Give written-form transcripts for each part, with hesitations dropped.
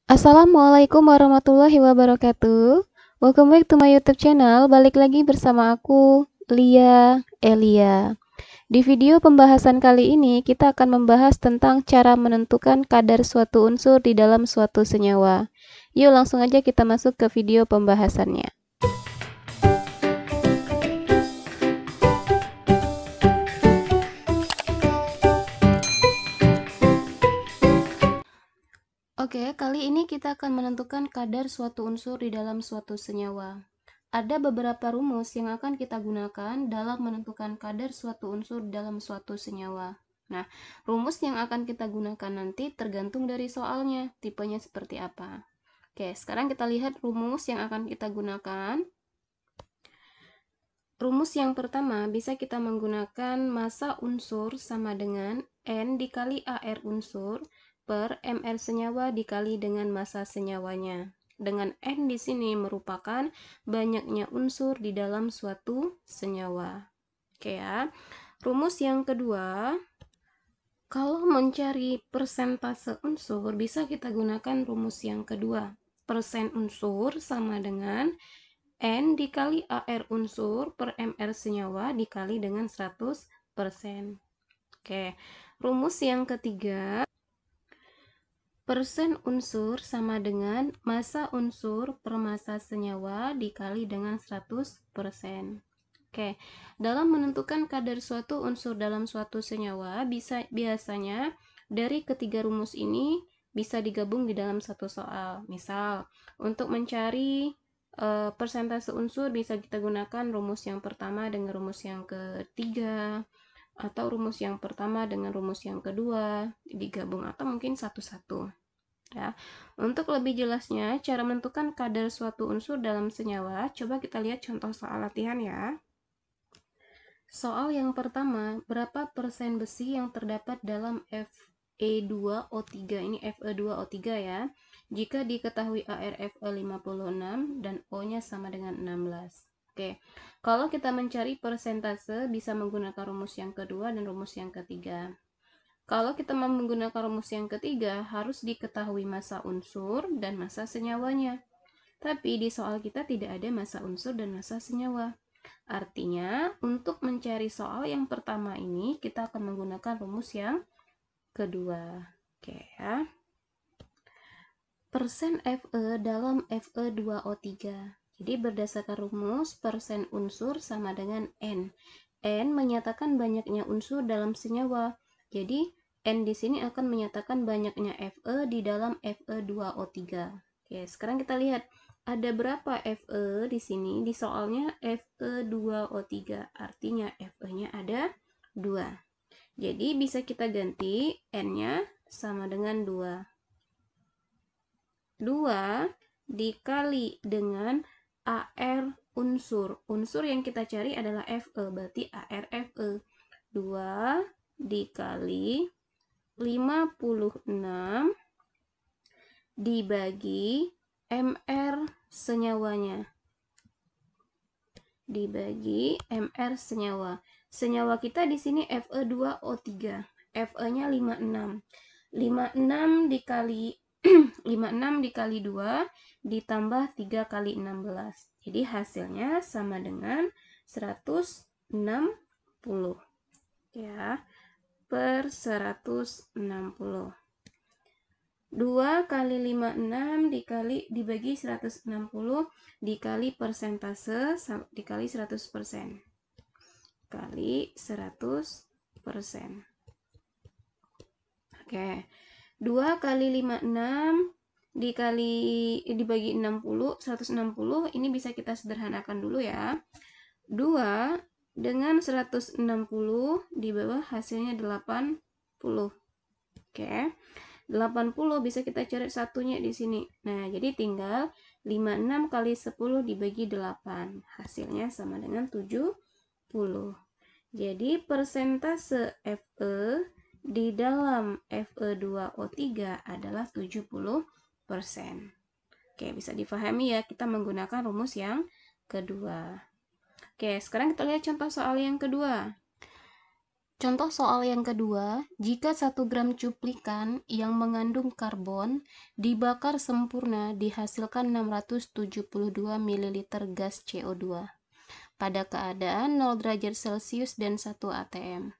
Assalamualaikum warahmatullahi wabarakatuh. Welcome back to my YouTube channel. Balik lagi bersama aku, Lia Elia. Di video pembahasan kali ini, kita akan membahas tentang cara menentukan kadar suatu unsur di dalam suatu senyawa. Yuk langsung aja kita masuk ke video pembahasannya. Oke, kali ini kita akan menentukan kadar suatu unsur di dalam suatu senyawa. Ada beberapa rumus yang akan kita gunakan dalam menentukan kadar suatu unsur dalam suatu senyawa. Nah, rumus yang akan kita gunakan nanti tergantung dari soalnya, tipenya seperti apa. Oke, sekarang kita lihat rumus yang akan kita gunakan. Rumus yang pertama bisa kita menggunakan massa unsur sama dengan N dikali AR unsur per MR senyawa dikali dengan massa senyawanya. Dengan N di sini merupakan banyaknya unsur di dalam suatu senyawa. Oke ya. Rumus yang kedua, kalau mencari persentase unsur bisa kita gunakan rumus yang kedua. Persen unsur sama dengan N dikali AR unsur per MR senyawa dikali dengan 100%. Oke, rumus yang ketiga, persen unsur sama dengan massa unsur per massa senyawa dikali dengan 100%. Oke, dalam menentukan kadar suatu unsur dalam suatu senyawa, biasanya dari ketiga rumus ini bisa digabung di dalam satu soal. Misal, untuk mencari persentase unsur bisa kita gunakan rumus yang pertama dengan rumus yang ketiga, atau rumus yang pertama dengan rumus yang kedua digabung, atau mungkin satu-satu. Ya. Untuk lebih jelasnya, cara menentukan kadar suatu unsur dalam senyawa, coba kita lihat contoh soal latihan ya. Soal yang pertama, berapa persen besi yang terdapat dalam Fe2O3? Ini Fe2O3 ya. Jika diketahui ArFe 56 dan O-nya sama dengan 16. Oke, kalau kita mencari persentase bisa menggunakan rumus yang kedua dan rumus yang ketiga. Kalau kita mau menggunakan rumus yang ketiga, harus diketahui massa unsur dan massa senyawanya. Tapi di soal kita tidak ada massa unsur dan massa senyawa. Artinya, untuk mencari soal yang pertama ini, kita akan menggunakan rumus yang kedua. Oke ya. Persen Fe dalam Fe2O3. Jadi berdasarkan rumus, persen unsur sama dengan N. N menyatakan banyaknya unsur dalam senyawa. Jadi, N di sini akan menyatakan banyaknya Fe di dalam Fe2O3. Oke, sekarang kita lihat ada berapa Fe di sini. Di soalnya Fe2O3, artinya Fe-nya ada 2. Jadi bisa kita ganti N-nya sama dengan 2. 2 dikali dengan AR unsur. Unsur yang kita cari adalah Fe, berarti AR Fe. 2 dikali 56 dibagi MR senyawanya. Dibagi MR senyawa. Senyawa kita di sini Fe2O3. Fe-nya 56. 56 dikali 56 dikali 2 ditambah 3 kali 16. Jadi hasilnya sama dengan 160 ya, per 160. 2 kali 56 dibagi 160 dikali persentase dikali 100%. Kali 100%. Oke. 2 kali 56 dibagi 60, 160, ini bisa kita sederhanakan dulu ya. 2 dengan 160 di bawah hasilnya 80. Oke. 80 bisa kita cari satunya di sini. Nah, jadi tinggal 56 kali 10 dibagi 8. Hasilnya sama dengan 70. Jadi persentase Fe di dalam Fe2O3 adalah 70%. Oke, bisa difahami ya, kita menggunakan rumus yang kedua. Oke, sekarang kita lihat contoh soal yang kedua. Contoh soal yang kedua, jika 1 gram cuplikan yang mengandung karbon dibakar sempurna dihasilkan 672 ml gas CO2 pada keadaan 0 derajat Celcius dan 1 atm.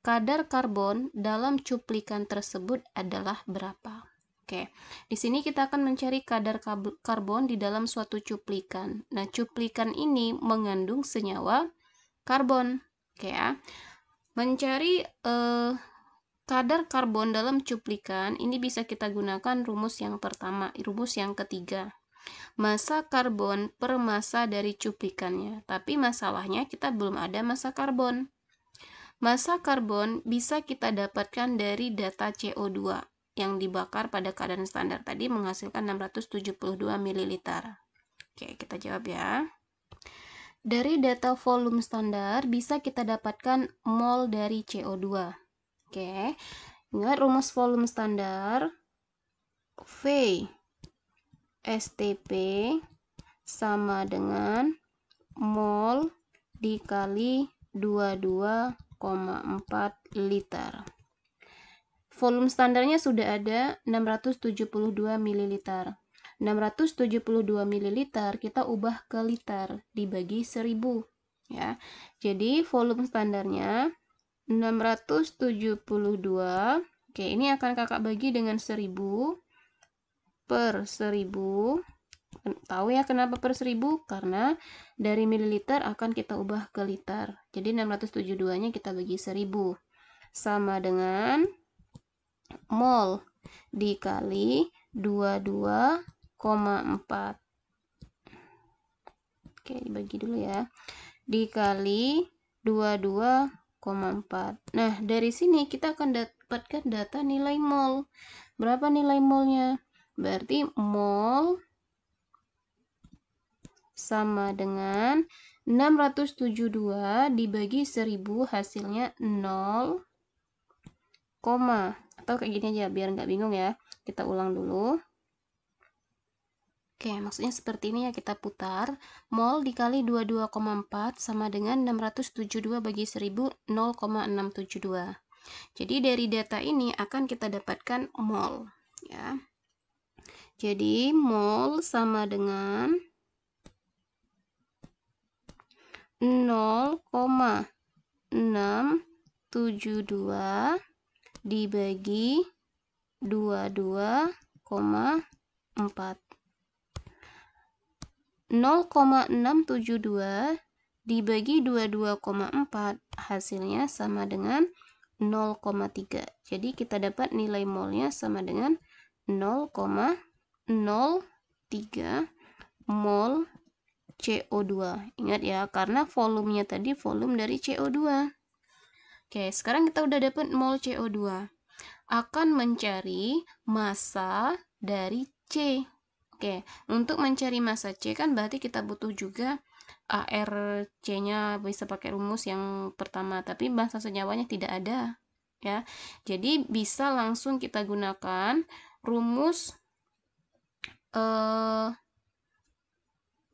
Kadar karbon dalam cuplikan tersebut adalah berapa? Oke, di sini kita akan mencari kadar karbon di dalam suatu cuplikan. Nah, cuplikan ini mengandung senyawa karbon. Oke ya. Mencari kadar karbon dalam cuplikan ini bisa kita gunakan rumus yang pertama, rumus yang ketiga. Massa karbon per massa dari cuplikannya. Tapi masalahnya kita belum ada massa karbon. Massa karbon bisa kita dapatkan dari data CO2 yang dibakar pada keadaan standar tadi menghasilkan 672 ml. Oke, kita jawab ya. Dari data volume standar bisa kita dapatkan mol dari CO2. Oke, ingat rumus volume standar V STP sama dengan mol dikali 22,4 liter. Volume standarnya sudah ada 672 ml. 672 ml kita ubah ke liter dibagi 1000 ya. Jadi volume standarnya 672. Oke, ini akan kakak bagi dengan 1000 per 1000. Tahu ya kenapa per 1000? Karena dari mililiter akan kita ubah ke liter. Jadi 672-nya kita bagi 1000 sama dengan mol dikali 22,4. Oke, dibagi dulu ya. Dikali 22,4. Nah, dari sini kita akan dapatkan data nilai mol. Berapa nilai molnya? Berarti mol sama dengan 672 dibagi 1000 hasilnya 0, atau kayak gini aja biar nggak bingung ya. Kita ulang dulu. Oke, maksudnya seperti ini ya, kita putar. Mol dikali 22,4 sama dengan 672 bagi 1000, 0,672. Jadi dari data ini akan kita dapatkan mol ya. Jadi mol sama dengan 0,672 dibagi 22,4. 0,672 dibagi 22,4 hasilnya sama dengan 0,3. Jadi kita dapat nilai molnya sama dengan 0,03 mol CO2. Ingat ya, karena volumenya tadi volume dari CO2. Oke, sekarang kita udah dapat mol CO2. Akan mencari massa dari C. Oke, untuk mencari massa C kan berarti kita butuh juga ARC-nya, bisa pakai rumus yang pertama, tapi massa senyawanya tidak ada ya. Jadi bisa langsung kita gunakan rumus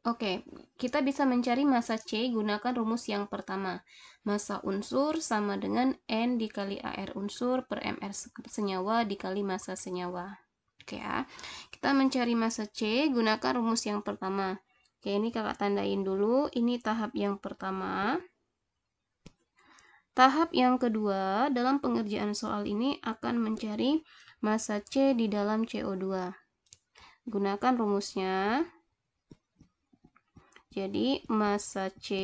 Oke, kita bisa mencari massa C gunakan rumus yang pertama. Massa unsur sama dengan N dikali AR unsur per MR senyawa dikali massa senyawa. Oke ya, kita mencari massa C gunakan rumus yang pertama. Oke, ini kakak tandain dulu. Ini tahap yang pertama. Tahap yang kedua, dalam pengerjaan soal ini akan mencari massa C di dalam CO2. Gunakan rumusnya. Jadi massa C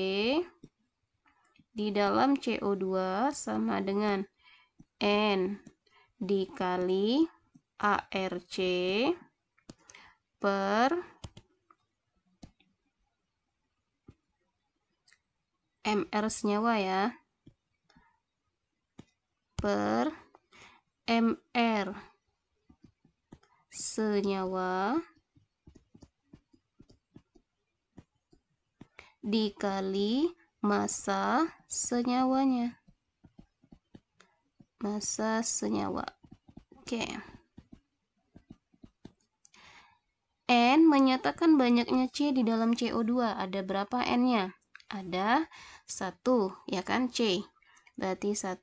di dalam CO2 sama dengan N dikali ARC per MR senyawa ya, per MR senyawa dikali massa senyawanya. Massa senyawa. Oke. N menyatakan banyaknya C di dalam CO2. Ada berapa N-nya? Ada 1, ya kan, C. berarti 1.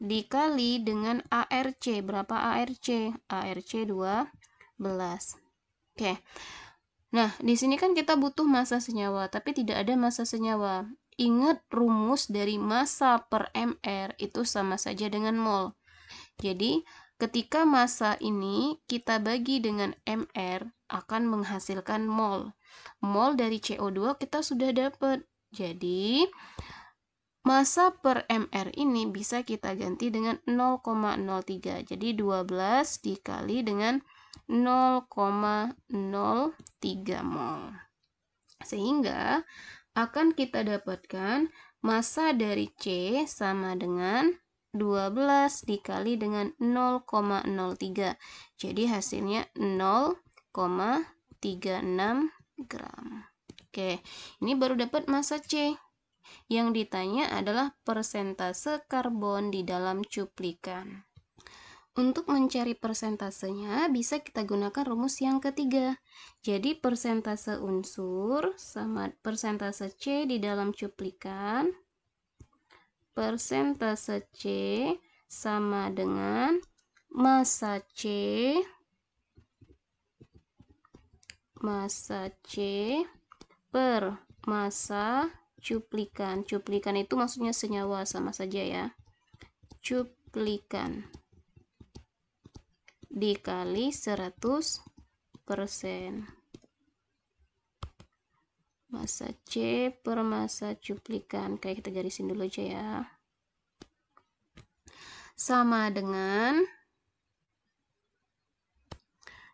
Dikali dengan ARC. Berapa ARC? ARC 12. Oke. Nah, di sini kan kita butuh massa senyawa, tapi tidak ada massa senyawa. Ingat rumus dari massa per mR itu sama saja dengan mol. Jadi, ketika massa ini kita bagi dengan mR akan menghasilkan mol. Mol dari CO2 kita sudah dapat. Jadi, massa per mR ini bisa kita ganti dengan 0,03. Jadi 12 dikali dengan 0,03 mol. Sehingga akan kita dapatkan massa dari C sama dengan 12 dikali dengan 0,03. Jadi hasilnya 0,36 gram. Oke, ini baru dapat massa C. Yang ditanya adalah persentase karbon di dalam cuplikan. Untuk mencari persentasenya, bisa kita gunakan rumus yang ketiga. Jadi, persentase unsur sama persentase C di dalam cuplikan. Persentase C sama dengan massa C per massa cuplikan. Cuplikan itu maksudnya senyawa, sama saja ya. Cuplikan dikali 100%. Massa C per massa cuplikan. Kayak kita garisin dulu aja ya. Sama dengan,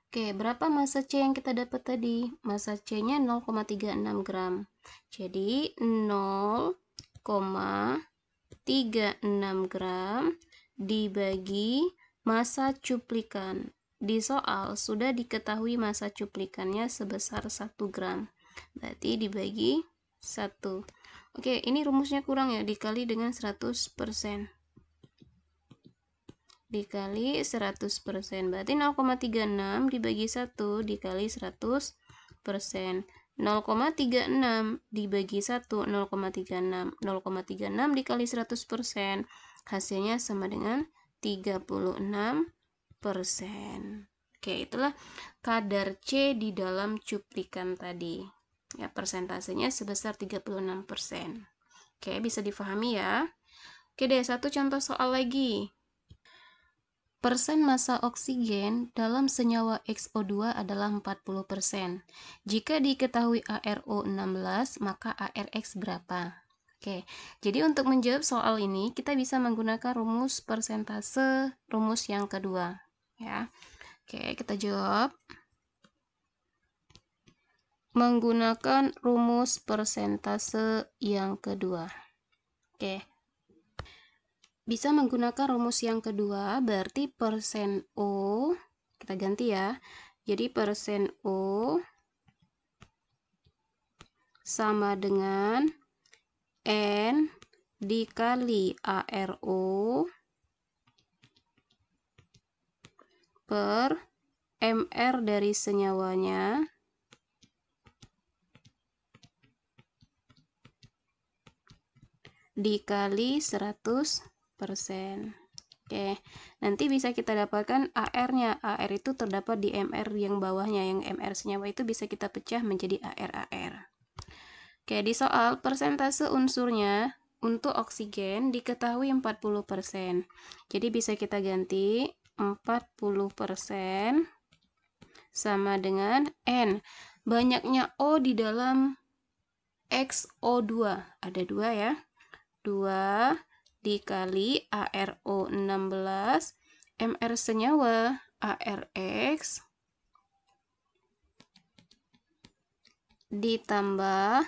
oke, berapa massa C yang kita dapat tadi? Massa C-nya 0,36 gram. Jadi 0,36 gram dibagi massa cuplikan. Di soal sudah diketahui massa cuplikannya sebesar 1 gram. Berarti dibagi 1. Oke, ini rumusnya kurang ya, dikali dengan 100%. Dikali 100%. Berarti 0,36 dibagi 1 dikali 100%. 0,36 dibagi 1, 0,36. 0,36 dikali 100%. Hasilnya sama dengan 36%. Oke, itulah kadar C di dalam cuplikan tadi. Ya, persentasenya sebesar 36%. Oke, bisa difahami ya. Oke deh, satu contoh soal lagi. Persen massa oksigen dalam senyawa XO2 adalah 40%. Jika diketahui ARO 16, maka ARX berapa? Oke, jadi untuk menjawab soal ini, kita bisa menggunakan rumus persentase, rumus yang kedua. Ya. Oke, kita jawab. Menggunakan rumus persentase yang kedua. Oke. Bisa menggunakan rumus yang kedua, berarti persen O, kita ganti ya. Jadi persen O sama dengan N dikali ARO per MR dari senyawanya dikali 100%. Oke, nanti bisa kita dapatkan AR-nya. AR itu terdapat di MR yang bawahnya, yang MR senyawa itu bisa kita pecah menjadi AR. Oke, di soal persentase unsurnya untuk oksigen diketahui 40%. Jadi bisa kita ganti 40% sama dengan N. Banyaknya O di dalam XO2. Ada 2 ya. 2 dikali ARO 16 MR senyawa ARX ditambah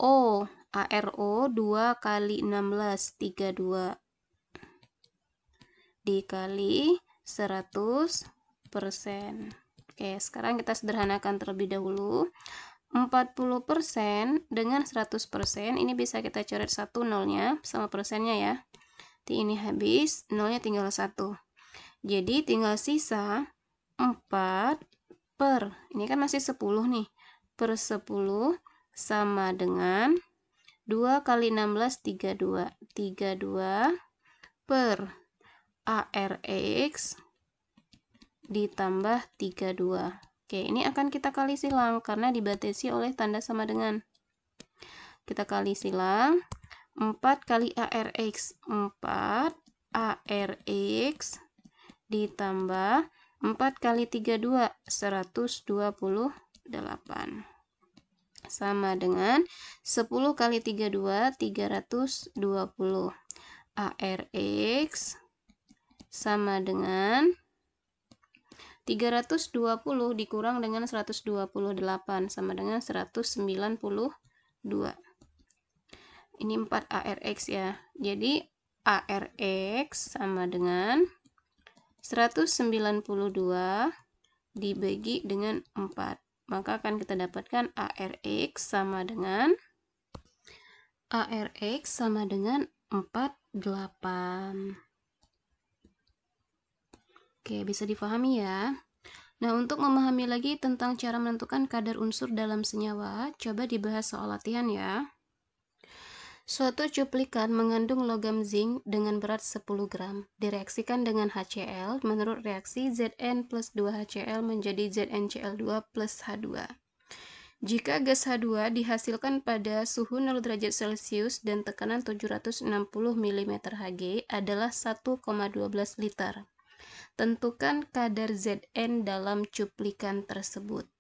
O ARO 2 kali 16 32 dikali 100%. Oke, sekarang kita sederhanakan terlebih dahulu. 40% dengan 100% ini bisa kita coret 1 nolnya sama persennya ya. Ini habis, nolnya tinggal 1. Jadi tinggal sisa 4 per, ini kan masih 10 nih, per 10 sama dengan 2 kali 16, 32. 32 per ARX ditambah 32. Oke, ini akan kita kali silang karena dibatasi oleh tanda sama dengan. Kita kali silang. 4 kali ARX, 4 ARX ditambah 4 kali 32, 128. Sama dengan 10 kali 32, 320. ARX sama dengan 320 dikurang dengan 128 sama dengan 192. Ini 4 ARX ya. Jadi ARX sama dengan 192 dibagi dengan 4. Maka akan kita dapatkan ARX sama dengan 48. Oke, bisa difahami ya. Nah, untuk memahami lagi tentang cara menentukan kadar unsur dalam senyawa, coba dibahas soal latihan ya. Suatu cuplikan mengandung logam zinc dengan berat 10 gram. Direaksikan dengan HCl, menurut reaksi Zn plus 2HCl menjadi ZnCl2 plus H2. Jika gas H2 dihasilkan pada suhu 0 derajat Celcius dan tekanan 760 mm Hg adalah 1,12 liter. Tentukan kadar Zn dalam cuplikan tersebut.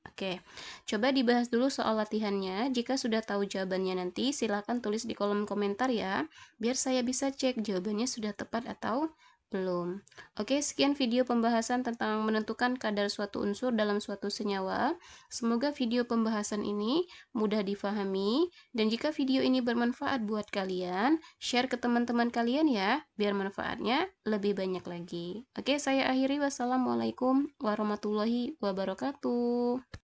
Oke, coba dibahas dulu soal latihannya. Jika sudah tahu jawabannya nanti, silakan tulis di kolom komentar ya, biar saya bisa cek jawabannya sudah tepat atau belum. Oke, sekian video pembahasan tentang menentukan kadar suatu unsur dalam suatu senyawa. Semoga video pembahasan ini mudah difahami, dan jika video ini bermanfaat buat kalian, share ke teman-teman kalian ya, biar manfaatnya lebih banyak lagi. Oke, saya akhiri. Wassalamualaikum warahmatullahi wabarakatuh.